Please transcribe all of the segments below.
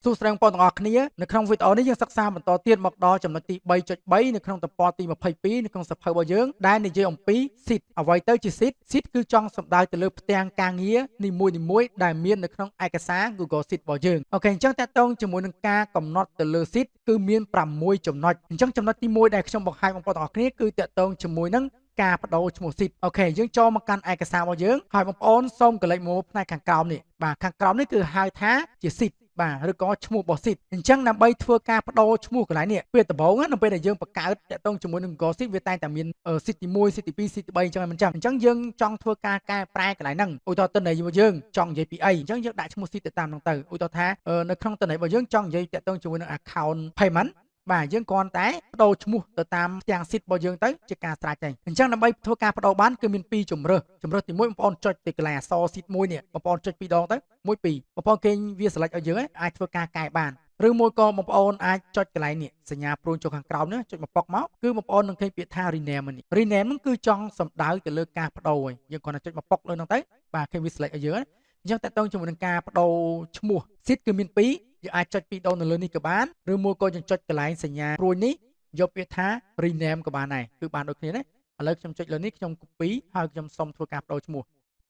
សួស្តីបងប្អូនទាំងអស់គ្នានៅក្នុងវីដេអូនេះយើងសិក្សាបន្តទៀតមកដល់ចំណុចទី 3.3 នៅក្នុងទំព័រទី 22 នៅក្នុងសៀវភៅរបស់យើងដែលនិយាយអំពី sheet អ្វីទៅជា sheet sheet គឺចង់សំដៅទៅលើផ្ទាំងការងារនីមួយៗដែលមាននៅក្នុងឯកសារ Google Sheet របស់យើងអូខេអញ្ចឹងតើតើជាមួយនឹងការកំណត់ទៅលើ sheet គឺមាន6ចំណុចអញ្ចឹងចំណុចទី1ដែលខ្ញុំបង្ហាញបងប្អូនទាំងអស់គ្នាគឺតើតើជាមួយនឹងការបដូរឈ្មោះ sheet អូខេយើងចូលមកកាន់ឯកសាររបស់យើងហើយបងប្អូនសូមកលេចមកផ្នែកខាងក្រោមនេះបាទខាងក្រោមនេះគឺហៅថាជា sheet បាទឬក៏ឈ្មោះរបស់ sheet អញ្ចឹងដើម្បីធ្វើការបដូរឈ្មោះកន្លែងនេះពេលដំបូងនៅពេលដែលយើងបង្កើតតាក់ទងជាមួយនឹង Google Sheet វាតែងតែមាន sheet ទី1 sheet ទី2 sheet ទី3អញ្ចឹងមិនចឹងអញ្ចឹងយើងចង់ធ្វើការកែប្រែកន្លែងហ្នឹងឧទាហរណ៍តន័យរបស់យើងចង់និយាយពីអីអញ្ចឹងយើងដាក់ឈ្មោះ sheet ទៅតាមហ្នឹងទៅឧទាហរណ៍ថានៅក្នុងតន័យរបស់យើងចង់និយាយតាក់ទងជាមួយនឹង account payment បាទយើងគ្រាន់តែបដូរឈ្មោះទៅតាមផ្ទាំង sheet របស់យើងទៅជាការស្រេចទេអញ្ចឹងដើម្បីធ្វើការបដូរបានគឺមាន2ជំរើសទី1បងប្អូនចុចទៅកន្លែងអក្សរ sheet 1នេះបងប្អូនចុច2ដងទៅ1 2បងប្អូនគេវា select ឲ្យយើងអាចធ្វើការកែបានឬមួយក៏បងប្អូនអាចចុចកន្លែងនេះសញ្ញាព្រួញចូលខាងក្រោមនេះចុចមកប៉ុកមកគឺបងប្អូននឹងឃើញពាក្យថា rename នេះ rename ហ្នឹងគឺចង់សំដៅទៅលើការបដូរយើងគ្រាន់តែចុចមកប៉ុកលើហ្នឹងទៅបាទឃើញវា select ឲ្យយើងអញ្ចឹងតើតើជាមួយនឹងការបដូរឈ្មោះ sheet គឺមាន2យើងអាចចុច2ដងនៅលើនេះក៏បានឬមួយក៏យើងចុចកន្លែងសញ្ញាព្រួយនេះយកពាក្យថា rename ក៏បានដែរគឺបានដូចគ្នាណាឥឡូវខ្ញុំចុចលើនេះខ្ញុំ copy ហើយខ្ញុំសុំធ្វើការបដូរឈ្មោះ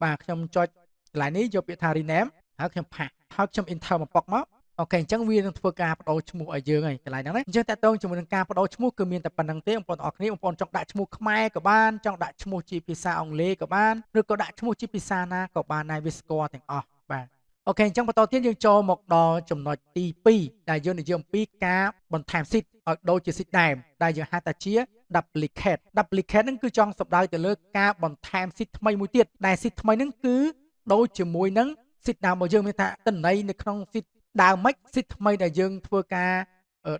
បាទខ្ញុំចុចកន្លែងនេះយកពាក្យថា rename ហើយខ្ញុំផាសហើយខ្ញុំ enter មកប៉ុកមកអូខេអញ្ចឹងវានឹងធ្វើការបដូរឈ្មោះឲ្យយើងហើយកន្លែងហ្នឹងណាអញ្ចឹងតើតើជាមួយនឹងការបដូរឈ្មោះគឺមានតែប៉ុណ្្នឹងទេបងប្អូនអរគ្នាបងប្អូនចង់ដាក់ឈ្មោះខ្មែរក៏បានចង់ដាក់ឈ្មោះជាភាសាអង់គ្លេសក៏បានឬក៏ដាក់ឈ្មោះជាភាសាណាក៏បានដែរវាស្គាល់ទាំងអស់បាទអូខេអញ្ចឹងបន្តទៀតយើងចូលមកដល់ចំណុចទី2ដែលយើងនិយាយអំពីការបន្ថែម sheet ឲ្យដូចជា sheet ដែលយើងហៅថាជា duplicate ហ្នឹងគឺចង់សំដៅទៅលើការបន្ថែម sheet ថ្មីមួយទៀតដែល sheet ថ្មីហ្នឹងគឺដូចជាមួយនឹង sheet ដើមរបស់យើងមានថាតន័យនៅក្នុង sheet ដើមមិន sheet ថ្មីដែលយើងធ្វើការ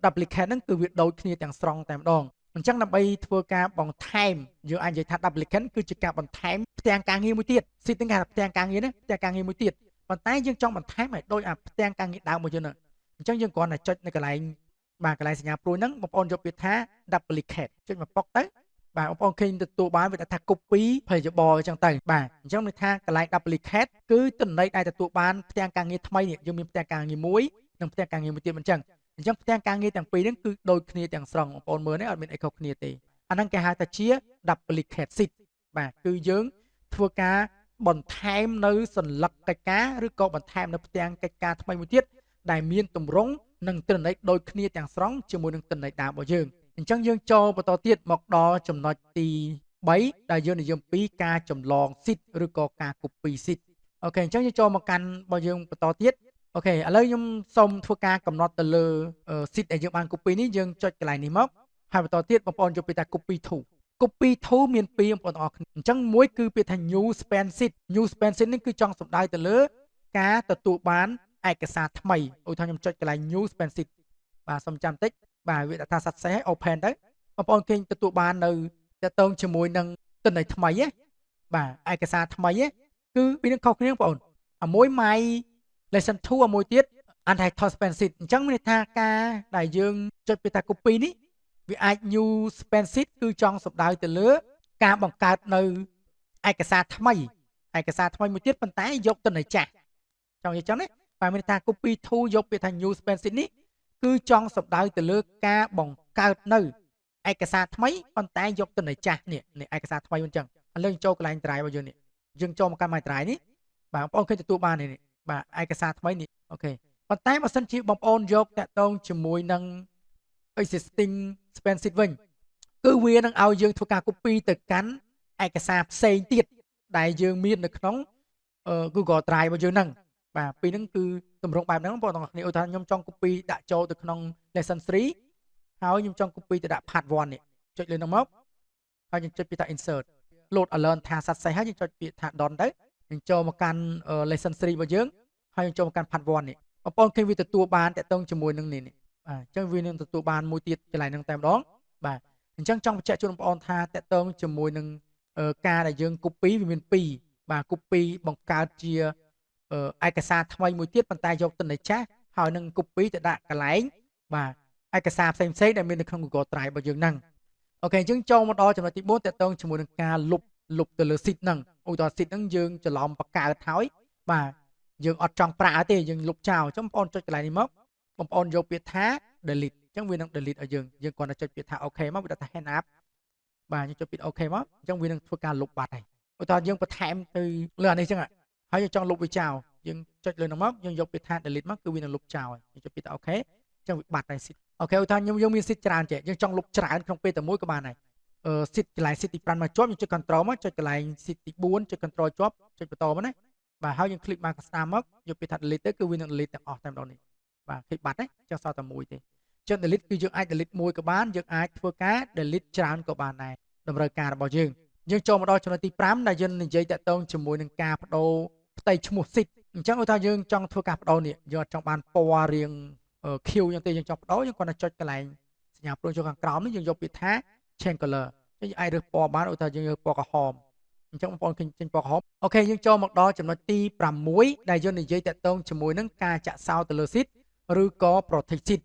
duplicate ហ្នឹងគឺវាដូចគ្នាទាំងស្រុងតែម្ដងអញ្ចឹងដើម្បីធ្វើការបន្ថែមយើងអាចនិយាយថា duplicate គឺជាការបន្ថែមផ្ទាំងការងារមួយទៀត sheet ហ្នឹងគេហៅផ្ទាំងការងារណាផ្ទាំងការងារមួយទៀតប៉ុន្តែយើងចង់បន្ថែមឲ្យដូចអាផ្ទាំងការងារដើមរបស់យើងហ្នឹងអញ្ចឹងយើងគ្រាន់តែចុចនៅកន្លែងបាទកន្លែងសញ្ញាព្រួយហ្នឹងបងប្អូនយកពាក្យថា duplicate ចុចមកប៉ុកទៅបាទបងប្អូនឃើញទទួលបានវាថា copy ផលិតផលអញ្ចឹងទៅបាទអញ្ចឹងមានថាកន្លែង duplicate គឺទន័យដែលទទួលបានផ្ទាំងការងារថ្មីនេះយើងមានផ្ទាំងការងារមួយនិងផ្ទាំងការងារមួយទៀតមិនអញ្ចឹងផ្ទាំងការងារទាំងពីរហ្នឹងគឺដូចគ្នាទាំងស្រុងបងប្អូនមើលនេះអត់មានអីខុសគ្នាទេអាហ្នឹងគេហៅថាជា duplicate sheet បាទគឺយើងធ្វើការបន្ថែមនៅសัญลักษณ์កិច្ចការឬក៏បន្ថែមនៅផ្ទាំងកិច្ចការថ្មីមួយទៀតដែលមានទម្រង់និងទិន្នន័យដូចគ្នាទាំងស្រុងជាមួយនឹងទិន្នន័យដើមរបស់យើងអញ្ចឹងយើងចូលបន្តទៀតមកដល់ចំណុចទី3ដែលយើងនិយាយអំពីការចម្លង sheet ឬក៏ការ copy sheet អូខេអញ្ចឹងយើងចូលមកកាន់របស់យើងបន្តទៀតអូខេឥឡូវខ្ញុំសូមធ្វើការកំណត់ទៅលើ sheet ដែលយើងបាន copy នេះយើងចុចកន្លែងនេះមកហើយបន្តទៀតបងប្អូនយកពាក្យថា copy to មាន2បងប្អូនទាំងអស់គ្នាអញ្ចឹងមួយគឺពាក្យថា new span sheet នេះគឺចង់សំដៅទៅលើការទទួលបានឯកសារថ្មីឧទាហរណ៍ខ្ញុំចុចកន្លែង new span sheet បាទសូមចាំតិចបាទវាដាក់ថា success ឲ្យ open ទៅបងប្អូនគេទទួលបាននៅតទៅជាមួយនឹងទិន្នន័យថ្មីបាទឯកសារថ្មីគឺពីនឹងខុសគ្នាបងប្អូនអាមួយ my lesson 2អាមួយទៀត untitled span sheet អញ្ចឹងមានន័យថាការដែលយើងចុចពាក្យថា copy នេះវាអាច new span sheet គឺចង់សំដៅទៅលើការបង្កើតនៅឯកសារថ្មីមួយទៀតប៉ុន្តែយកទិន្នន័យចាស់ចង់និយាយចឹងណាបាទមានន័យថា copy to យកពាក្យថា new span sheet នេះគឺចង់សំដៅទៅលើការបង្កើតនៅឯកសារថ្មីប៉ុន្តែយកទិន្នន័យចាស់នេះឯកសារថ្មីមិនចឹងឥឡូវចូលកន្លែង drive របស់យើងនេះយើងចូលមកកាន់ my drive នេះបាទបងប្អូនឃើញទទួលបាននេះបាទឯកសារថ្មីនេះអូខេប៉ុន្តែបើសិនជាបងប្អូនយកតាក់ទងជាមួយនឹង existing span sheet វិញគឺវានឹងឲ្យយើងធ្វើការ copy ទៅកាន់ឯកសារផ្សេងទៀតដែលយើងមាននៅក្នុង Google Drive របស់យើងហ្នឹងបាទពីហ្នឹងគឺតម្រង់បែបហ្នឹងបងប្អូនទាំងអស់គ្នាឧទាហរណ៍ខ្ញុំចង់ copy ដាក់ចូលទៅក្នុង lesson 3ហើយខ្ញុំចង់ copy ទៅដាក់ part 1នេះចុចលើហ្នឹងមកហើយយើងចុចពាក្យថា insert load alert ថា success ហើយយើងចុចពាក្យថា done ទៅយើងចូលមកកាន់ lesson 3របស់យើងហើយយើងចូលមកកាន់ part 1នេះបងប្អូនឃើញវាទទួលបានតាក់ទងជាមួយនឹងនេះបាទអញ្ចឹងវានឹងទទួលបានមួយទៀតកន្លែងហ្នឹងតែម្ដងបាទអញ្ចឹងចង់បញ្ជាក់ជូនបងប្អូនថាតាក់ទងជាមួយនឹងការដែលយើង copy វាមាន2បាទ copy បង្កើតជាឯកសារថ្មីមួយទៀតប៉ុន្តែយកទិន្នន័យចាស់ហើយនឹង copy ទៅដាក់កន្លែងបាទឯកសារផ្សេងៗដែលមាននៅក្នុង Google Drive របស់យើងហ្នឹងអូខេអញ្ចឹងចូលមកដល់ចំណុចទី4តាក់ទងជាមួយនឹងការលុបទៅលើ sheet ហ្នឹងឧទាហរណ៍ sheet ហ្នឹងយើងច្រឡំបង្កើតហើយបាទយើងអត់ចង់ប្រើទេយើងលុបចោលអញ្ចឹងបងប្អូនចុចកន្លែងនេះមក បងប្អូនយកពាក្យថា delete អញ្ចឹងវានឹង delete ឲ្យយើងគ្រាន់តែចុចពាក្យថា OK មកវាដាក់ថា hand up បាទយើងចុចពាក្យ OK មកអញ្ចឹងវានឹងធ្វើការលុបបាត់ហើយឧទាហរណ៍យើងបន្ថែមទៅលើអានេះអញ្ចឹងហើយយើងចង់លុបវាចោលយើងចុចលើនោះមកយើងយកពាក្យថា delete មកគឺវានឹងលុបចោលហើយយើងចុចពាក្យថា OK អញ្ចឹងវាបាត់ហើយ sit អូខេឧទាហរណ៍យើងមាន sit ច្រើនចេះយើងចង់លុបច្រើនក្នុងពេលតែមួយក៏បានដែរsit កន្លែង sit ទី5មកជាប់យើងចុច control មកចុចកន្លែង sit ទី4ចុច control ជាប់ចុចបន្តមកណាបាទហើយយើង click មក custom មកយកពាក្យថា delete ទៅគឺវានឹង delete ទាំងអស់តែម្ដងនេះបាទឃើញបាត់ទេអញ្ចឹងសល់តែមួយទេចឹង delete គឺយើងអាច delete មួយក៏បានយើងអាចធ្វើការ delete ច្រើនក៏បានដែរតម្រូវការរបស់យើងចូលមកដល់ចំណុចទី5ដែលយើងនិយាយតាក់ទងជាមួយនឹងការបដូរផ្ទៃឈ្មោះ sit អញ្ចឹងឧទាហរណ៍យើងចង់ធ្វើការបដូរនេះយើងអត់ចង់បានពណ៌រៀងខៀវយ៉ាងទេយើងចង់បដូរយើងគ្រាន់តែចុចកន្លែងសញ្ញាព្រួយចូលខាងក្រោមនេះយើងយកពាក្យថា change color យើងអាចរើសពណ៌បានឧទាហរណ៍យើងរើសពណ៌ក្រហមអញ្ចឹងបងប្អូនឃើញចេញពណ៌ក្រហមអូខេយើងចូលមកដល់ចំណុចទី6ដែលយើងនិយាយតាក់ទងជាមួយនឹងការចាក់សោទៅលើ sit ឬក៏ protect sit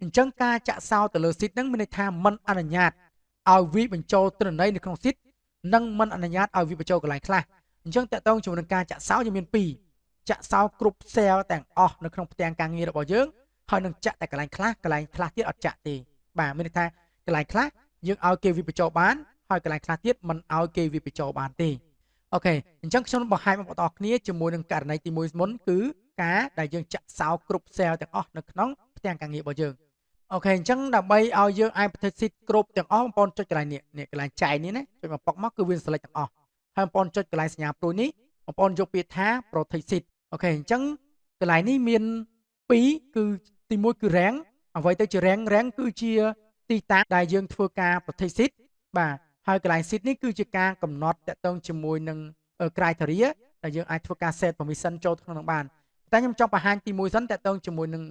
អញ្ចឹងការចាក់សោទៅលើ sit ហ្នឹងមានន័យថាមិនអនុញ្ញាតឲ្យវាបញ្ចូលទិន្នន័យនៅក្នុង sit និងមិនអនុញ្ញាតឲ្យវាបញ្ចូលកន្លែងខ្លះអញ្ចឹងតាក់ទងជាមួយនឹងការចាក់សោយើងមាន2ចាក់សោគ្រប់ cell ទាំងអស់នៅក្នុងផ្ទាំងការងាររបស់យើងហើយនឹងចាក់តែកន្លែងខ្លះទៀតអត់ចាក់ទេបាទមានន័យថាកន្លែងខ្លះយើងឲ្យគេវាបញ្ចូលបានហើយកន្លែងខ្លះទៀតមិនឲ្យគេវាបញ្ចូលបានទេអូខេអញ្ចឹងខ្ញុំបង្ហាញបងប្អូនគ្នាជាមួយនឹងករណីទី1មុនគឺការដែលយើងចាក់សោគ្រប់ cell ទាំងអស់នៅក្នុងផ្ទាំងការងាររបស់យើងអូខេអញ្ចឹងដើម្បីឲ្យយើងអាចប្រតិសិទ្ធគ្រប់ទាំងអស់បងប្អូនចុចកន្លែងនេះកន្លែងចែកនេះណាចុចមកប៉ុកមកគឺវា select ទាំងអស់ហើយបងប្អូនចុចកន្លែងសញ្ញាព្រួយនេះបងប្អូនយកពាក្យថា protect sit អូខេអញ្ចឹងកន្លែងនេះមាន2គឺទី1គឺ rank អ្វីទៅជា rank គឺជាទីតាំងដែលយើងធ្វើការ protect sit បាទហើយកន្លែង sit នេះគឺជាការកំណត់តាក់ទងជាមួយនឹង criteria ដែលយើងអាចធ្វើការ set permission ចូលក្នុងនោះបានតែខ្ញុំចង់បង្ហាញទី1សិនតាក់ទងជាមួយនឹង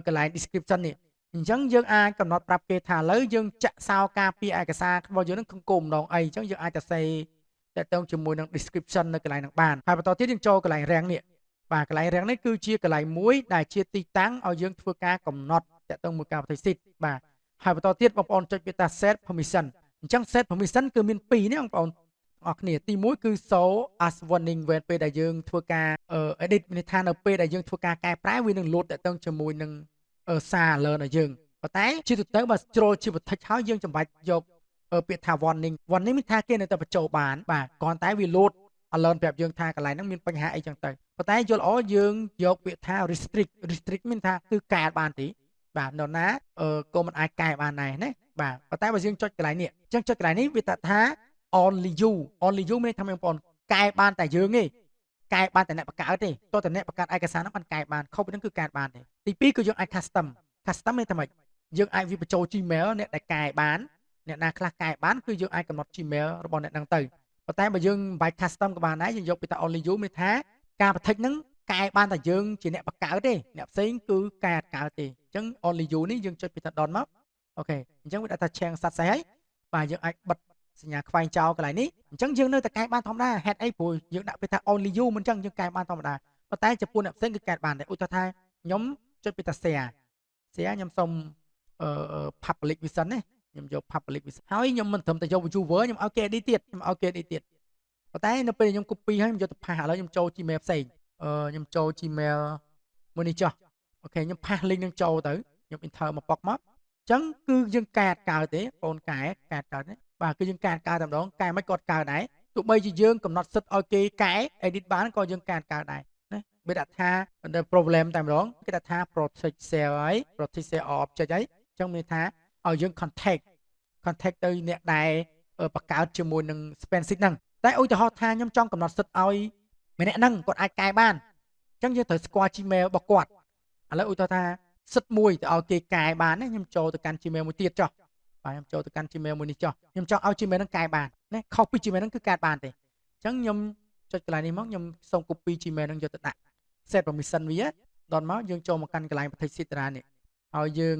កន្លែង description នេះអញ្ចឹងយើងអាចកំណត់ប្រាប់គេថាឥឡូវយើងចាក់សោការពារឯកសាររបស់យើងនឹងគោលម្ដងអីអញ្ចឹងយើងអាចទៅសេតាក់ទងជាមួយនឹង description នៅកន្លែងហ្នឹងបានហើយបន្តទៀតយើងចូលកន្លែង rank នេះបាទកន្លែង rank នេះគឺជាកន្លែងមួយដែលជាទីតាំងឲ្យយើងធ្វើការកំណត់តាក់ទងមួយការប្រតិសិទ្ធបាទហើយបន្តទៀតបងប្អូនចុចពាក្យថា set permission អញ្ចឹង set permission គឺមាន2នេះបងប្អូនអរគ្នាទី1គឺ show as warning ពេលពេលដែលយើងធ្វើការ edit មានន័យថានៅពេលដែលយើងធ្វើការកែប្រែវានឹង load តាក់ទងជាមួយនឹងសារ alert ឲ្យយើងប៉ុន្តែជាទូទៅបើជ្រុលជាបន្តិចហើយយើងចាំបាច់យកពាក្យថា warning មានថាគេនៅតែបញ្ចូលបានបាទគ្រាន់តែវា load alert ប្រាប់យើងថាកន្លែងហ្នឹងមានបញ្ហាអីចឹងទៅប៉ុន្តែយល់ល្អយើងយកពាក្យថា restrict មានថាគឺកែបានទេបាទនរណាក៏មិនអាចកែបានដែរណាបាទប៉ុន្តែបើយើងចុចកន្លែងនេះអញ្ចឹងចុចកន្លែងនេះវាថា only you មានថាបងប្អូនកែបានតែយើងទេកែបានតែអ្នកបង្កើតទេតើតើអ្នកបង្កើតឯកសារហ្នឹងបានកែបានខុសពីហ្នឹងគឺកែបានទេទី2គឺយើងអាច custom មានថាម៉េចយើងអាចវាបញ្ចូល Gmail អ្នកដែលកែបានអ្នកណាខ្លះកែបានគឺយើងអាចកំណត់ Gmail របស់អ្នកហ្នឹងទៅប៉ុន្តែបើយើងមិនបាច់ custom ក៏បានដែរយើងយកពីថា only you មានថាការបន្តិចហ្នឹងកែបានតែយើងជាអ្នកបង្កើតទេអ្នកផ្សេងគឺកែអត់កើតទេអញ្ចឹង only you នេះយើងចុចពីថា done មកអូខេអញ្ចឹងវាដាក់ថា change សាត់ស្អីហើយបាទយើងអាចបិទសញ្ញាខ្វែងចោលកន្លែងនេះអញ្ចឹងយើងនៅតែកែបានធម្មតាហេតុអីព្រោះយើងដាក់ពីថា only you មិនអញ្ចឹងយើងកែបានធម្មតាប៉ុន្តែចំពោះអ្នកផ្សេងគឺកែបានដែរឧទាហរណ៍ថាខ្ញុំចុចពីថា share ខ្ញុំសុំpublic vision ណាខ្ញុំយក public vision ហើយខ្ញុំមិនត្រឹមតែយក viewer ខ្ញុំឲ្យគេ edit ទៀតប៉ុន្តែនៅពេលខ្ញុំ copy ហើយខ្ញុំយកទៅផាសឥឡូវខ្ញុំចូល Gmail ផ្សេងខ្ញុំចូល Gmail មួយនេះចុះអូខេខ្ញុំផាស link នឹងចូលទៅខ្ញុំ enter មកប៉ុកមកអញ្ចឹងគឺយើងកែអត់កើតទេបងកែអត់កើតទេបាទគឺយើងកែអត់កើតតែម្ដងកែមិនគាត់កើតដែរទោះបីជាយើងកំណត់សិទ្ធឲ្យគេកែ edit បានក៏យើងកែអត់កើតដែរណាវាដាក់ថា problem តែម្ដងគេដាក់ថា protect cell ហើយ protect cell object ហើយអញ្ចឹងមានថាឲ្យយើង contact ទៅអ្នកដែលបង្កើតជាមួយនឹង spam sheet ហ្នឹងតែឧទាហរណ៍ថាខ្ញុំចង់កំណត់សិទ្ធឲ្យម្នាក់ហ្នឹងគាត់អាចកែបានអញ្ចឹងយើងត្រូវស្គាល់ Gmail របស់គាត់ឥឡូវឧទាហរណ៍ថាសិទ្ធមួយទៅឲ្យគេកែបានណាខ្ញុំចូលទៅកាន់ Gmail មួយទៀតចុះបាទខ្ញុំចូលទៅកាន់ Gmail មួយនេះចុះខ្ញុំចង់ឲ្យ Gmail ហ្នឹងកែបានណាខុសពី Gmail ហ្នឹងគឺកែបានទេអញ្ចឹងខ្ញុំចុចកន្លែងនេះមកខ្ញុំសូម copy Gmail ហ្នឹងយកទៅដាក់ set permission វាដល់មកយើងចូលមកកាន់កន្លែងប្រតិសិទ្ធតារានេះហើយយើង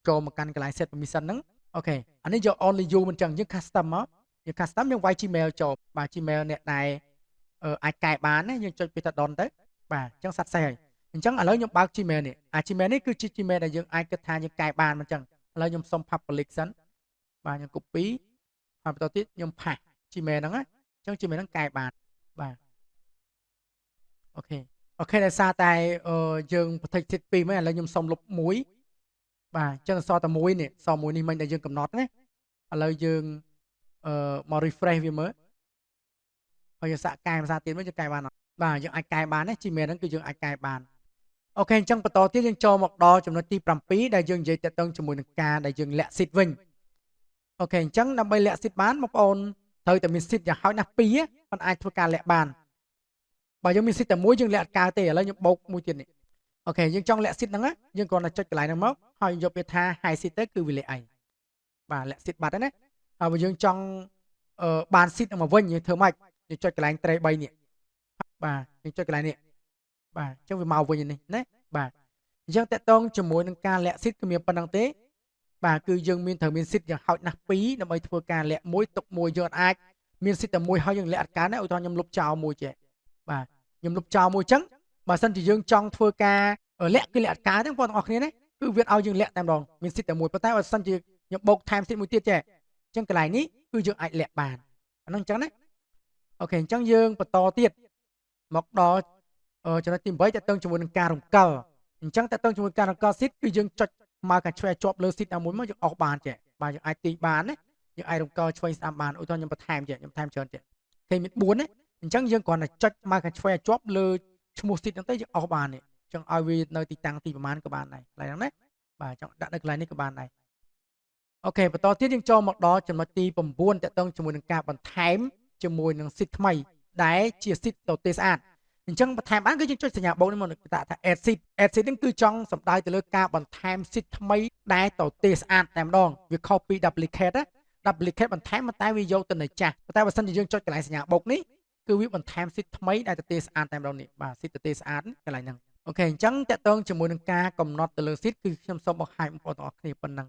ចូលមកកាន់កន្លែង set permission ហ្នឹងអូខេអានេះយក only you មិនអញ្ចឹងយើង custom មកយើង custom យើងវាយ Gmail ចូលបាទ Gmail អ្នកដែលអាចកែបានណាយើងចុចពីថា done ទៅបាទអញ្ចឹងសាត់សេះហើយអញ្ចឹងឥឡូវខ្ញុំបើក Gmail នេះGmail នេះគឺជា Gmail ដែលយើងអាចគិតថាយើងកែបានមិនអញ្ចឹងឥឡូវខ្ញុំសុំ public សិនបាទខ្ញុំ copy ហើយបន្តទៀតខ្ញុំផាស Gmail ហ្នឹងណាអញ្ចឹង Gmail ហ្នឹងកែបានបាទអូខេ អូខេដោយសារតែយើងបន្តិចទៀតពីរមែនឥឡូវខ្ញុំសុំលុបមួយបាទអញ្ចឹងសល់តែមួយនេះសល់មួយនេះមិញដែលយើងកំណត់ណាឥឡូវយើងមក refresh វាមើលហើយយើងសាកកែភាសាទៀតមើលយើងកែបានអត់បាទយើងអាចកែបានណា Gmail ហ្នឹងគឺយើងអាចកែបានអូខេអញ្ចឹងបន្តទៀតយើងចូលមកដល់ចំណុចទី7ដែលយើងនិយាយតាក់ទងជាមួយនឹងការដែលយើងលាក់ស៊ីតវិញអូខេអញ្ចឹងដើម្បីលាក់ស៊ីតបានបងប្អូនត្រូវតែមានស៊ីតយ៉ាងហោចណាស់2ប៉ុន្តែអាចធ្វើការលាក់បានបើយើងមានស៊ីតតែមួយយើងលាក់អត់កើតទេឥឡូវខ្ញុំបោកមួយទៀតនេះអូខេយើងចង់លាក់ស៊ីតហ្នឹងយើងគ្រាន់តែចុចកន្លែងហ្នឹងមកហើយយកវាថា hide seat ទៅគឺវាលាក់ឯងបាទលាក់ស៊ីតបាត់ហើយណាហើយបើយើងចង់បានស៊ីតហ្នឹងមកវិញយើងធ្វើម៉េចយើងចុចកន្លែងត្រេ3នេះបាទយើងចុចកន្លែងនេះបាទអញ្ចឹងវាមកវិញនេះណាបាទអញ្ចឹងតកតងជាមួយនឹងការលាក់ស៊ីតគឺមានប៉ុណ្្នឹងទេបាទគឺយើងមានត្រូវមានស៊ីតយ៉ាងហោចណាស់2ដើម្បីធ្វើការលាក់មួយទុកមួយយើងអាចមានស៊ីតតែមួយហើយយើងលាក់អត់កើតណាឧទាហរណ៍ខ្ញុំលុបចោលមួយចេះបាទខ្ញុំលុបចោលមួយអញ្ចឹងបើសិនជាយើងចង់ធ្វើការលាក់គឺលាក់អត់កើតទេបងប្អូនទាំងអស់គ្នាណាគឺវាឲ្យយើងលាក់តែម្ដងមានស៊ីតតែមួយប៉ុន្តែបើសិនជាខ្ញុំបូកថែមស៊ីតមួយទៀតចេះអញ្ចឹងកន្លែងនេះគឺយើងអាចលាក់បានអាហ្នឹងអញ្ចឹងណាអូខេអញ្ចឹងយើងបន្តទៀតមកដល់ចំណុចទី8តើតើជាមួយនឹងការរំកិលអញ្ចឹងតើតើជាមួយការរំកិលស៊ីតគឺយើងចុចមកកាឆ្វេងជាប់លើស៊ីតមួយមកយើងអស់បានចេះបាទយើងអាចទាញបានណាយើងអាចរំកិលឆ្វេងស្ដាំបានឧទាហរណ៍ខ្ញុំបន្ថែមចេះខ្ញុំថែមច្រើនចេះគេមាន4ណាអញ្ចឹងយើងគ្រាន់តែចុចមកកាឆ្វេងជាប់លើឈ្មោះស៊ីតហ្នឹងទៅយើងអស់បាននេះអញ្ចឹងឲ្យវានៅទីតាំងទីប្រមាណក៏បានដែរកន្លែងហ្នឹងណាបាទចង់ដាក់នៅកន្លែងនេះក៏បានដែរអូខេបន្តទៀតយើងចូលមកដល់ចំណុចទី9តើតើជាមួយនឹងការបន្ថែមជាមួយនឹងស៊ីតថ្មីដែលជាស៊ីតទៅទេស្អាតអញ្ចឹងបន្ថែមបានគឺយើងចុចសញ្ញាបូកនេះមកដាក់ថា add seat ហ្នឹងគឺចង់សំដៅទៅលើការបន្ថែម seat ថ្មីដែលទៅទេស្អាតតែម្ដងវាខុសពី duplicate ណា duplicate បន្ថែមតែវាយកទៅនៅចាស់តែបើសិនជាយើងចុចកន្លែងសញ្ញាបូកនេះគឺវាបន្ថែម seat ថ្មីដែលទៅទេស្អាតតែម្ដងនេះបាទ seat ទៅទេស្អាតកន្លែងហ្នឹងអូខេអញ្ចឹងតកតងជាមួយនឹងការកំណត់ទៅលើ seat គឺខ្ញុំសូមបង្ហាញបងប្អូនទាំងអស់គ្នាប៉ុណ្ណឹង